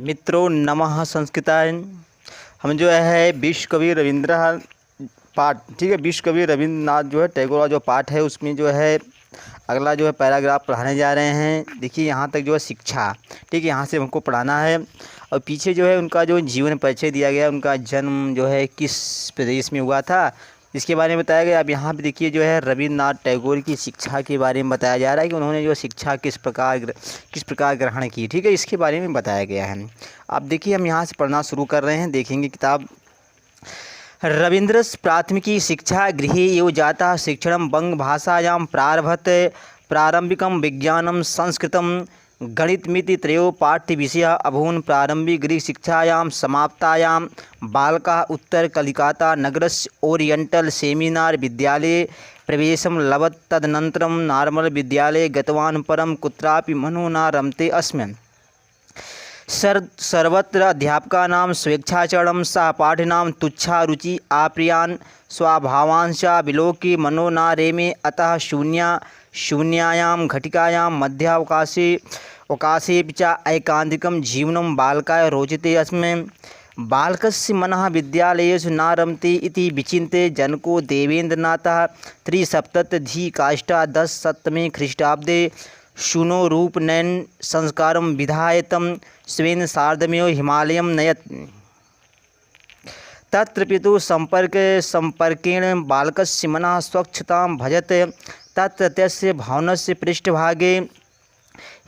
मित्रों नमः संस्कृताय। हम जो है विश्व कवि रविंद्र पाठ, ठीक है, विश्व कवि रविंद्रनाथ जो है टैगोर का जो पाठ है उसमें जो है अगला जो है पैराग्राफ पढ़ाने जा रहे हैं। देखिए यहाँ तक जो है शिक्षा, ठीक है, यहाँ से हमको पढ़ाना है। और पीछे जो है उनका जो जीवन परिचय दिया गया, उनका जन्म जो है किस प्रदेश में हुआ था इसके बारे में बताया गया। अब यहाँ पे देखिए जो है रविंद्रनाथ टैगोर की शिक्षा के बारे में बताया जा रहा है कि उन्होंने जो शिक्षा किस प्रकार ग्रहण की, ठीक है, इसके बारे में बताया गया है। अब देखिए हम यहाँ से पढ़ना शुरू कर रहे हैं, देखेंगे किताब। रविन्द्रस्य प्राथमिकी शिक्षा गृहे एव जाता शिक्षणं बंगभाषायां प्रारभत प्रारंभिकं विज्ञानं संस्कृतं गणितमिति त्रयो पाठ्यविषयाः अभून्। प्रारंभिक गृह शिक्षायां समाप्तायां बालकः उत्तर कलिकाता नगरस्य ओरियंटल सेमिनार विद्यालये प्रवेशं लभत। तदनन्तरं नार्मल विद्यालये गतवान्, परं कुत्रापि मनो न रमते अस्मिन्। सर्वत्र अध्यापकानां स्वेच्छाचरणं सहपाठिनां तुच्छा रुचि आप्रियान् स्वभावांश्च विलोक्य मनो न रेमे। अतः शून्यायां घटिकायां मध्यावकाशे च ऐकान्तिकं जीवनं बालकाय रोचते अस्मै। बालकस्य मनः विद्यालयेषु न रमते इति विचिन्त्य जनको देवेन्द्रनाथः 370 ख्रीष्टाब्दे शूनो रूपनयन संस्कारं विधाय तं स्वेन सार्धमेव हिमालयं नयत्। तत्र पितुः संपर्केण बालकस्य मनः स्वच्छतां भजत। तत्र तस्य भवनस्य पृष्ठभागे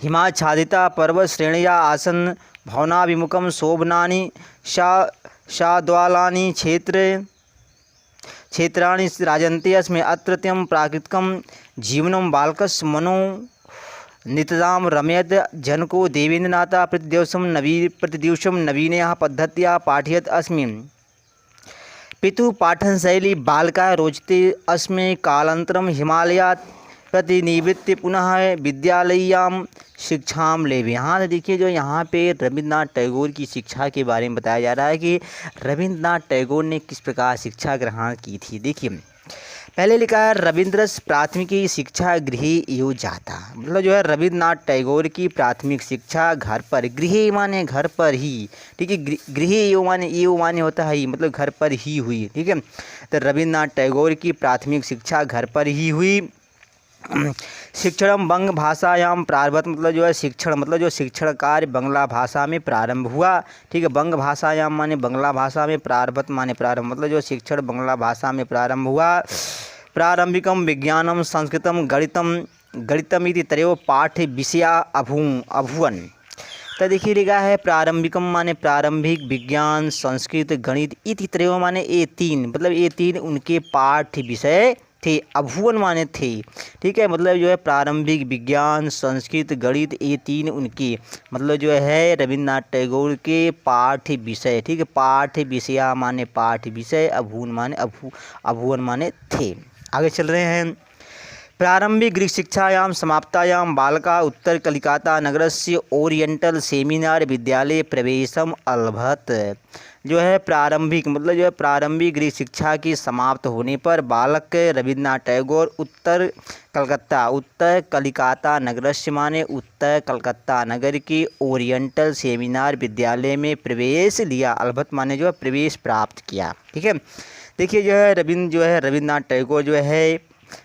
हिमाच्छादिता पर्वतश्रेण्यः आसन्। भवनाभिमुखं शोभनानि शाद्वालानि क्षेत्राणि राजन्ते अस्मै। अत्रत्यं प्राकृतिकं जीवनं बालकस्य मनो नितरां रमयत। जनको देवेन्द्रनाथः प्रतिदिवसं नवीनया पद्धत्या पाठयत् अस्मि। पितुः पाठनशैली बालकाय रोचते अस्मै। कालान्तरं हिमालयात् प्रतिनिवृत्य पुनः विद्यालयीयां शिक्षां लेवे। यहाँ से देखिए जो यहाँ पे रविंद्रनाथ टैगोर की शिक्षा के बारे में बताया जा रहा है कि रविंद्रनाथ टैगोर ने किस प्रकार शिक्षा ग्रहण की थी। देखिए पहले लिखा है रविन्द्रस्य प्राथमिकी शिक्षा गृहे एव जाता, मतलब जो है रविंद्रनाथ टैगोर की प्राथमिक शिक्षा घर पर, गृहे माने घर पर ही, ठीक है, गृहे एव माने होता है ही, मतलब घर पर ही हुई, ठीक है। तो रविंद्रनाथ टैगोर की प्राथमिक शिक्षा घर पर ही हुई। शिक्षण बंग भाषायां प्रारंभत, मतलब जो है शिक्षण, मतलब जो शिक्षण कार्य बंगला भाषा में प्रारंभ हुआ, ठीक है। बंग भाषायां माने बंगला भाषा में, प्रारंभत माने प्रारंभ, मतलब जो शिक्षण बंगला भाषा में प्रारंभ हुआ। प्रारंभिकं विज्ञानं संस्कृतं गणितमिति त्रयो पाठ्य विषया अभूवन्। तो देखिए लिखा है प्रारंभिकम माने प्रारंभिक, विज्ञान संस्कृत गणित इति त्रयो माने ये तीन, मतलब ये तीन उनके पाठ्य विषय थे। अभुवन माने थे, ठीक है, मतलब जो है प्रारंभिक विज्ञान संस्कृत गणित ये तीन उनके, मतलब जो है रविंद्रनाथ टैगोर के पाठ्य विषय, ठीक है। पाठ्य विषया माने पाठ्य विषय, अभुवन माने थे। आगे चल रहे हैं। प्रारंभिक गृह शिक्षायां समाप्तायां बालका उत्तर कलिकाता नगरस्य ओरियंटल सेमिनार विद्यालय प्रवेशम अलभत। जो है प्रारंभिक, मतलब जो है प्रारंभिक गृह शिक्षा की समाप्त होने पर बालक रविंद्रनाथ टैगोर उत्तर कलिकाता नगरस्य माने उत्तर कलकत्ता नगर के ओरियंटल सेमिनार विद्यालय में प्रवेश लिया। अलबत माने जो है प्रवेश प्राप्त किया, ठीक है। देखिए जो है रविंद्रनाथ टैगोर जो है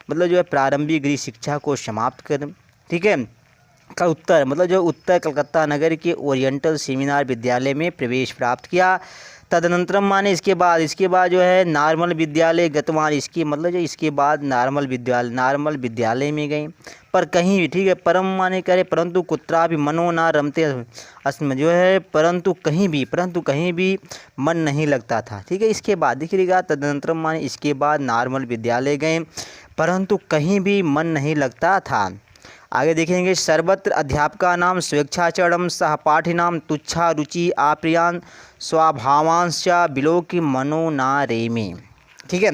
मतलब जो है प्रारंभिक गृह शिक्षा को समाप्त कर, ठीक है, उत्तर, मतलब जो उत्तर कलकत्ता नगर के ओरिएंटल सेमिनार विद्यालय में प्रवेश प्राप्त किया। तदनंतरम माने इसके बाद जो है नार्मल विद्यालय गतवान, इसकी मतलब जो इसके बाद नार्मल विद्यालय में गए। पर कहीं भी, ठीक है, परम माने करे परंतु कुत्रापि मनो न रमते अस्म, जो है परंतु कहीं भी मन नहीं लगता था, ठीक है। इसके बाद देखिएगा तदनंतरम माने इसके बाद नार्मल विद्यालय गए परंतु कहीं भी मन नहीं लगता था। आगे देखेंगे सर्वत्र अध्यापकानां स्वेच्छाचरणं सहपाठिनां तुच्छा रुचि आप्रियान् स्वभावांश्च विलोक्य मनो न रेमे, ठीक है।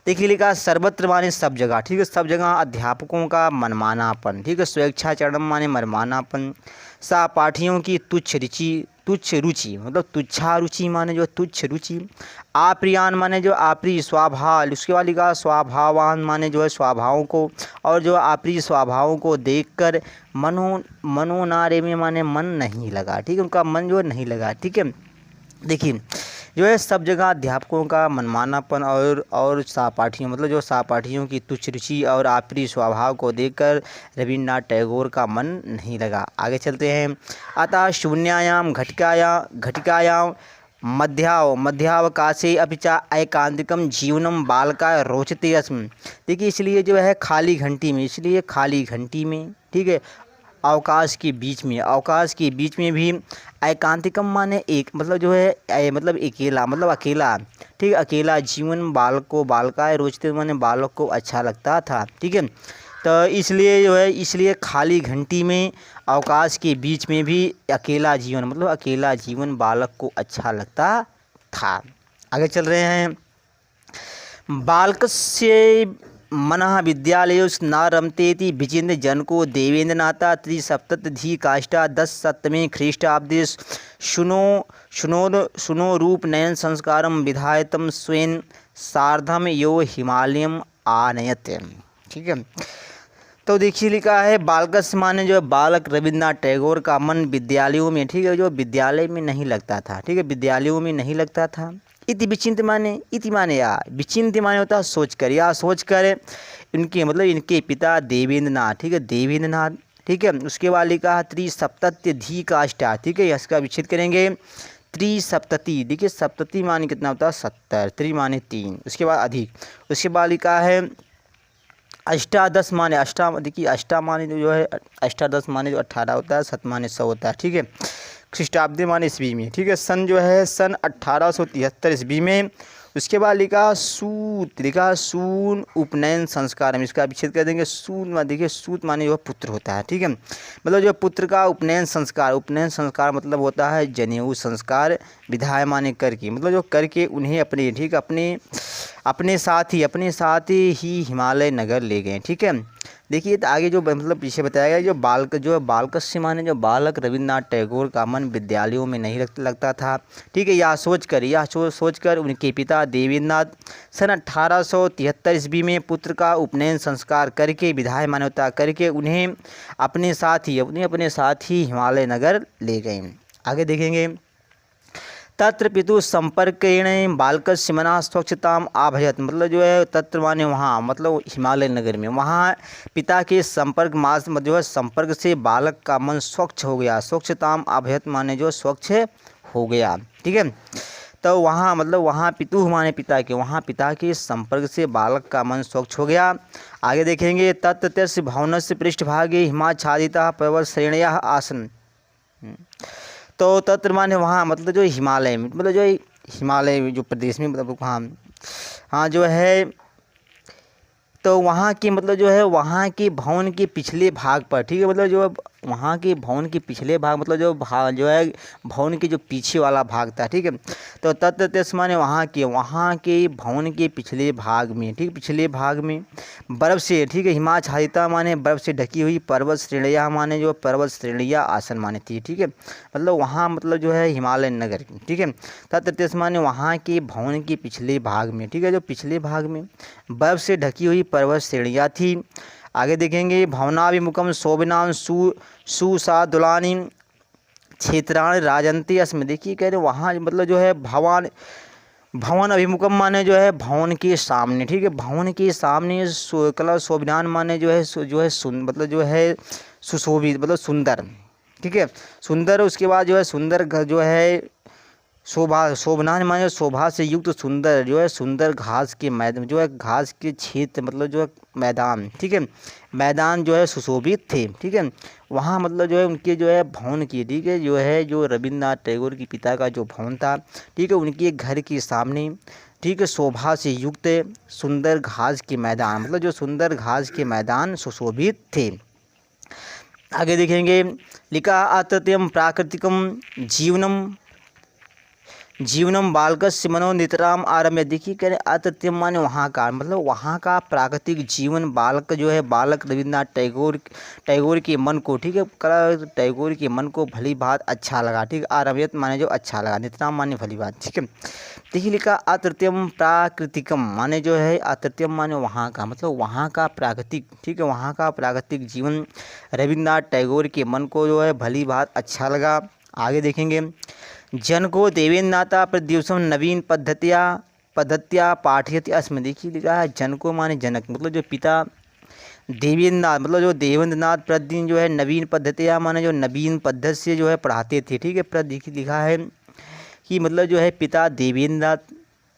देखिए लिखा सर्वत्र माने सब जगह, ठीक है, सब जगह अध्यापकों का मनमानापन, ठीक है। स्वेच्छाचरण माने मनमानापन, सहपाठियों की तुच्छ रुचि मतलब तुच्छा रुचि माने जो तुच्छ रुचि। अप्रियान माने जो अप्रिय स्वभाव, उसके बाद लिखा स्वभावान माने जो है स्वभावों को, और जो अप्रिय स्वभावों को देखकर मनोनारे में माने मन नहीं लगा, ठीक है, उनका मन जो नहीं लगा, ठीक है। देखिए जो है सब जगह अध्यापकों का मनमानापन और सहपाठियों मतलब जो सहपाठियों की तुच्छ रुचि और अप्रिय स्वभाव को देखकर रविन्द्रनाथ टैगोर का मन नहीं लगा। आगे चलते हैं। अतः शून्यायाम घटिकायां मध्यावकाशे अपि च एकांतिकम जीवनम बालकाय रोचते अस्म। देखिए इसलिए जो है खाली घंटी में, ठीक है, अवकाश के बीच में भी एकांतिकम माने एक मतलब जो है मतलब अकेला, ठीक है, अकेला जीवन बालकाय रोचते माने बालक को अच्छा लगता था, ठीक है। तो इसलिए खाली घंटी में अवकाश के बीच में भी अकेला जीवन बालक को अच्छा लगता था। आगे चल रहे हैं। बालकस्य मनः विद्यालयोस् न रमतेति विचिन्त्य जनको देवेन्द्रनाथ त्रिसप्तति काष्ठादशशततमे ख्रीष्टाब्दे शुनो रूप नयन संस्कारं विधायतं स्वेन सार्धम यो हिमालयम आनयत, ठीक है। तो देखिए लिखा है बालकस्य माने जो बालक रविन्द्रनाथ टैगोर का मन विद्यालयों में, ठीक है, जो विद्यालय में नहीं लगता था, ठीक है, विद्यालयों में नहीं लगता था। इति विचिंत माने या विचिंत माने होता है सोच कर इनके मतलब इनके पिता देवेंद्रनाथ, ठीक है, देवेंद्रनाथ, ठीक है। उसके बाद लिखा त्रिसप्तत्यधि काष्ठा, ठीक है, इसका विच्छेद करेंगे त्रिसप्तति। देखिए सप्तति माने कितना होता है 70, त्रि माने 3, उसके बाद अधिक, उसके बाद लिखा है अष्टादश माने देखिए अष्टा माने जो है अष्टादश माने जो 18 होता है, शत माने 100 होता है, ठीक है, ख्रीष्टाब्दी माने ईस्वी में, ठीक है, सन जो है सन 1873 ईस्वी में। उसके बाद लिखा सून उपनयन संस्कार, हम इसका विच्छेद कर देंगे। देखिए सूत माने जो पुत्र होता है, ठीक है, मतलब जो पुत्र का उपनयन संस्कार मतलब होता है जनेऊ संस्कार, विधाय माने करके मतलब जो करके उन्हें अपने, ठीक, अपने साथ ही हिमालय नगर ले गए, ठीक है। देखिए तो आगे जो मतलब पीछे बताया गया जो बालकस्य माने जो बालक रविन्द्रनाथ टैगोर का मन विद्यालयों में नहीं लगता था, ठीक है। यह सोचकर उनके पिता देवेंद्रनाथ सन 1873 ईस्वी में पुत्र का उपनयन संस्कार करके विधाय मान्यता करके उन्हें अपने साथ ही हिमालय नगर ले गए। आगे देखेंगे। तत्र पितु संपर्केण बालकस्य मनः स्वच्छताम आभयत, मतलब जो है तत्र माने वहाँ मतलब हिमालय नगर में, वहाँ पिता के संपर्क से बालक का मन स्वच्छ हो गया। स्वच्छताम आभयत माने जो स्वच्छ हो गया, ठीक है। तो वहाँ मतलब वहाँ पितु माने पिता के, वहाँ पिता के संपर्क से बालक का मन स्वच्छ हो गया। आगे देखेंगे। तत्र तस्य भवनस्य पृष्ठभागे हिमाच्छादिताः पर्वत श्रेणयः आसन्। तो तत्र माने वहाँ मतलब जो हिमालय में मतलब जो हिमालय जो प्रदेश में मतलब हाँ जो है, तो वहाँ के मतलब जो है वहाँ के भवन के पिछले भाग पर, ठीक है, मतलब जो वहाँ के भवन के पिछले भाग मतलब जो है भवन के जो पीछे वाला भाग था, ठीक है। तो तत्र तस्य माने वहाँ के भवन के पिछले भाग में, ठीक, पिछले भाग में बर्फ़ से, ठीक है, हिमाच्छादिता माने बर्फ़ से ढकी हुई, पर्वत श्रेणियाँ माने जो पर्वत श्रेणियाँ आसन माने थी, ठीक है, मतलब वहाँ मतलब जो है हिमालय नगर, ठीक है। तत्र तस्य माने वहाँ के भवन के पिछले भाग में, ठीक है, जो पिछले भाग में बर्फ़ से ढकी हुई पर्वत श्रेणियाँ थी। आगे देखेंगे। भवनाभिमुखम शोभनां सुसादुलानि क्षेत्राणि राजन्ति अस्म। देखिए कह रहे वहाँ मतलब जो है भवन अभिमुखम माने जो है भवन के सामने, ठीक है, भवन के सामने कला शोभनान माने जो है मतलब जो है सुशोभित मतलब सुंदर, ठीक है, सुंदर। उसके बाद जो है सुंदर जो है शोभनान माने शोभा से युक्त सुंदर जो है सुंदर घास के मैदान जो है घास के क्षेत्र मतलब जो है मैदान, ठीक है, मैदान जो है सुशोभित थे, ठीक है। वहाँ मतलब जो है उनके जो है भवन की, ठीक है, जो है जो रविन्द्रनाथ टैगोर के पिता का जो भवन था, ठीक है, उनके घर के सामने, ठीक है, शोभा से युक्त सुंदर घास के मैदान मतलब जो सुंदर घास के मैदान सुशोभित थे। आगे देखेंगे। लिखा अतत्यम प्राकृतिकम जीवनम जीवनम बालकस्य मनो नितराम आरम्य। देखिए कह रहे अतृतीयम माने वहाँ का, मतलब वहाँ का प्राकृतिक जीवन बालक जो है, बालक रविन्द्रनाथ टैगोर के मन को, ठीक है, टैगोर के मन को भली बात अच्छा लगा, ठीक है। आरम्यत माने जो अच्छा लगा, नितराम माने भली बात, ठीक है। देखिए लिखा अतृतीयम प्राकृतिकम माने जो है, अतृतीयम माने वहाँ का, मतलब वहाँ का प्राकृतिक, ठीक है, वहाँ का प्राकृतिक जीवन रविन्द्रनाथ टैगोर के मन को जो है भली बात अच्छा लगा। आगे देखेंगे, जन को देवेन्द्रनाथा प्रद्युषम नवीन पद्धत्या पाठयति अस्म। देखिए लिखा है जन को माने जनक, मतलब जो पिता देवेंद्रनाथ, मतलब जो देवेंद्रनाथ प्रतिदिन जो है नवीन पद्धतियाँ माने जो नवीन पद्धति से जो है पढ़ाते थे, ठीक है। देखिए लिखा है कि मतलब जो है पिता देवेंद्रनाथ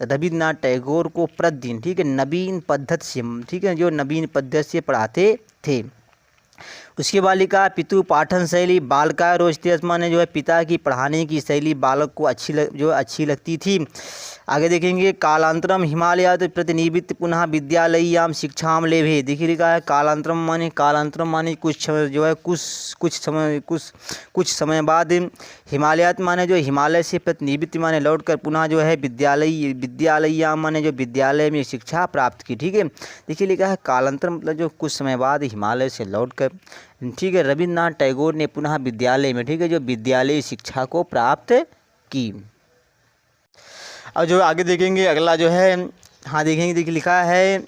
रविन्द्रनाथ टैगोर को प्रतिदिन, ठीक है, नवीन पद्धति से, ठीक है, जो नवीन पद्धति से पढ़ाते थे। उसके बाद लिखा पितु पाठन शैली बालका रोचते माने जो है पिता की पढ़ाने की शैली बालक को अच्छी लगती थी। आगे देखेंगे, कालांतरम हिमालयात प्रतिनिवृत्त पुनः विद्यालयीयाम शिक्षाम लेभे। देखिए लिखा है कालांतरम माने कुछ जो है कुछ समय बाद, हिमालयात माने जो हिमालय से प्रतिनिवृत्त माने लौटकर पुनः जो है विद्यालयीयाम माने जो विद्यालय में शिक्षा प्राप्त की, ठीक है। देखिए लिखा है कालांतर मतलब जो कुछ समय बाद हिमालय से लौटकर, ठीक है, रविन्द्रनाथ टैगोर ने पुनः विद्यालय में, ठीक है, जो विद्यालय शिक्षा को प्राप्त की। और जो आगे देखेंगे अगला जो है, हाँ देखेंगे, देखिए लिखा है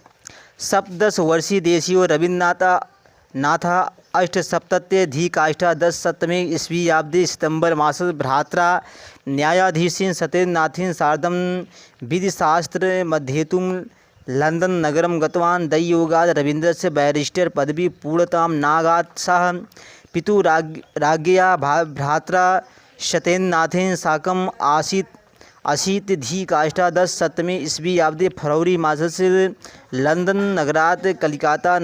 सप्तदश वर्षीय देशीय रविन्द्रनाथ अष्टसप्तत्यधिकाष्टादशशतमे ईस्वीयाब्दे सितंबर मास भ्रात्रा न्यायाधीशेन सत्येन्द्रनाथेन सार्धं विधिशास्त्र मध्येतुं लंदन नगरं गतवान्। दैयोगाद रवीन्द्रस्य बैरिस्टर पदवी पूर्णतां नागात्। सः पितुः राज्ञया भ्रात्रा सत्येन्द्रनाथेन साकम् अशीत्यधिकाष्टादशशतमे ईस्वीयाब्दे फरवरी मासस्य लंदन नगरात् कलिकाता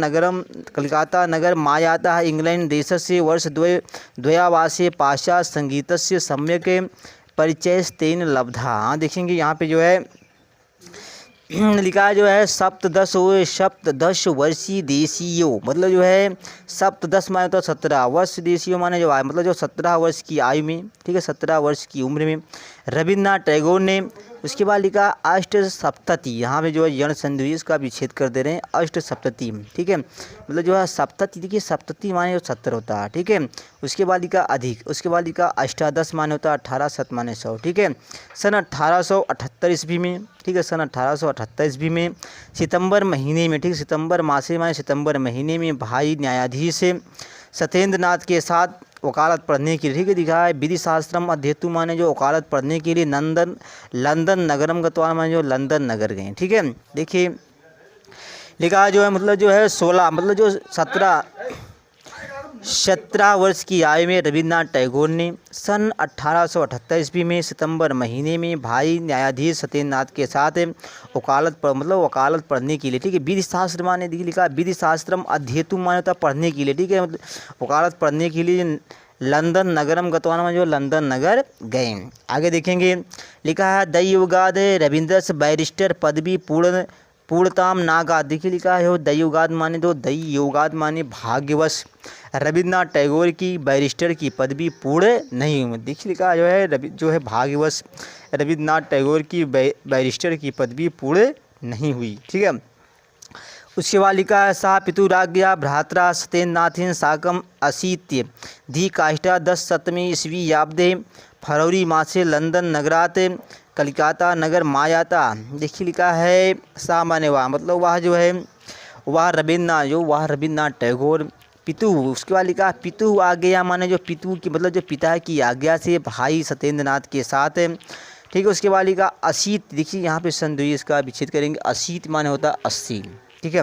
नगर मायातः इंग्लैंड देशस्य वर्षद्वयावासे पाश्चात्य संगीतस्य सम्यक परिचयस्तेन लब्धा। हाँ देखेंगे यहाँ पे जो है लिखा है जो है सप्तदश वर्षीय देशीयो, मतलब जो है सप्तदश माने तो 17 वर्ष, देशीयो माने जो आयु, मतलब जो 17 वर्ष की आयु में, ठीक है, 17 वर्ष की उम्र में रविन्द्रनाथ टैगोर ने। उसके बाद लिखा अष्ट सप्तति, यहाँ पे जो है जन संधि इसका विच्छेद कर दे रहे हैं, अष्ट सप्तति, ठीक है, मतलब जो है सप्तति, देखिए सप्तति माने जो 70 होता है, ठीक है। उसके बाद लिखा अधिक, उसके बाद लिखा अष्टादश माने होता है 18, शत माने 100, ठीक है। सन 1878 ईस्वी में, ठीक है, सन 1878 ईस्वी में सितंबर महीने में, ठीक, सितंबर मासे माने सितंबर महीने में भाई न्यायाधीश सत्येंद्रनाथ के साथ वकालत पढ़ने के लिए, ठीक है, दिखा है विधि शास्त्रम अध्येतु माने जो वकालत पढ़ने के लिए लंदन नगरम गतवान माने जो लंदन नगर गए, ठीक है। देखिए लिखा जो है मतलब जो है 16 मतलब जो 17 वर्ष की आयु में रविन्द्रनाथ टैगोर ने सन 1878 ईस्वी में सितंबर महीने में भाई न्यायाधीश सत्येंद्रनाथ के साथ वकालत पढ़ने के लिए, ठीक है, विधि शास्त्र माने लिखा विधि शास्त्रम अध्येतु माने पढ़ने के लिए, ठीक है, मतलब वकालत पढ़ने के लिए लंदन नगरम गतवान में जो लंदन नगर गए। आगे देखेंगे लिखा है दैयुगाद रविन्द्रस बैरिस्टर पदवी पूर्णताम नागाद। देखिए लिखा है दैयुगाद माने तो दैयुगाद माने भाग्यवश रविन्द्रनाथ टैगोर की बैरिस्टर की पदवी पूर्ण नहीं हुई। देखिए लिखा जो है भाग्यवश रविन्द्रनाथ टैगोर की बैरिस्टर की पदवी पूर्ण नहीं हुई, ठीक है। उसके बाद लिखा है सा पितुराज्ञा भ्रात्रा सत्येन्द्रनाथेन साकम अशीत्य अधिकाष्टादशशतमे ईस्वीयाब्दे फरवरी मासे लंदन नगरात कलिकाता नगर मायाता। देखिए लिखा है सा माने वह, मतलब वह जो है वह रविन्द्रनाथ टैगोर पितु। उसके बाद लिखा पितु आज्ञा माने जो पितु की, मतलब जो पिता की आज्ञा से भाई सत्येंद्रनाथ के साथ, ठीक है। उसके बाद लिखा अशीत, देखिए यहाँ पे संधि इसका विच्छेद करेंगे, अशीत माने होता है 80, ठीक है।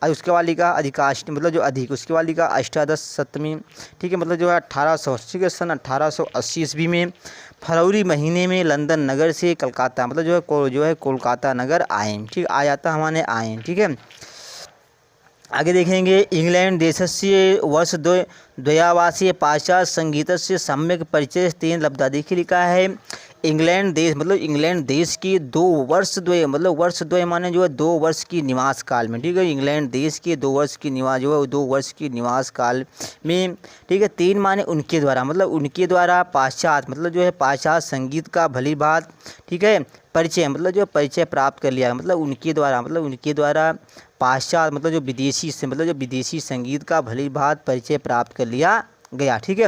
उसके बाद लिखा अधिकाष्ट मतलब जो अधिक, उसके बाद लिखा अष्टादशशतमी, ठीक है, मतलब जो है 1800, ठीक है, सन 1880 ईस्वी में फरवरी महीने में लंदन नगर से कलकत्ता, मतलब जो है कोलकाता नगर आए, ठीक, आ जाता हमारे आए, ठीक है। आगे देखेंगे इंग्लैंड देशस्य वर्ष द्वयावासीय पाश्चात्य संगीतस्य सम्यक परिचय तेन लब्धा। देखिए लिखा है इंग्लैंड देश मतलब इंग्लैंड देश की 2 वर्ष मतलब वर्ष द्वय माने जो है 2 वर्ष की निवास काल में, ठीक है। इंग्लैंड देश के 2 वर्ष की निवास जो है 2 वर्ष की निवास काल में, ठीक है। 3 माने उनके द्वारा मतलब उनके द्वारा पाश्चात्य मतलब जो है पाश्चात्य संगीत का भली भांति, ठीक है, परिचय मतलब जो परिचय प्राप्त कर लिया मतलब उनके द्वारा पाश्चात्य मतलब जो विदेशी से मतलब जो विदेशी संगीत का भली भांति परिचय प्राप्त कर लिया गया, ठीक है।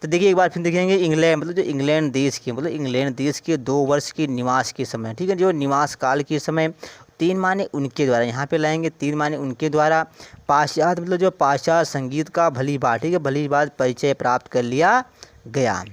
तो देखिए एक बार फिर देखेंगे इंग्लैंड मतलब जो इंग्लैंड देश के मतलब इंग्लैंड देश के 2 वर्ष के निवास के समय, ठीक है, जो निवास काल के समय 3 माने उनके द्वारा, यहाँ पे लाएंगे 3 माने उनके द्वारा पाश्चात्य मतलब जो पाश्चात्य संगीत का भली भांति, ठीक है, भली भांति परिचय प्राप्त कर लिया गया।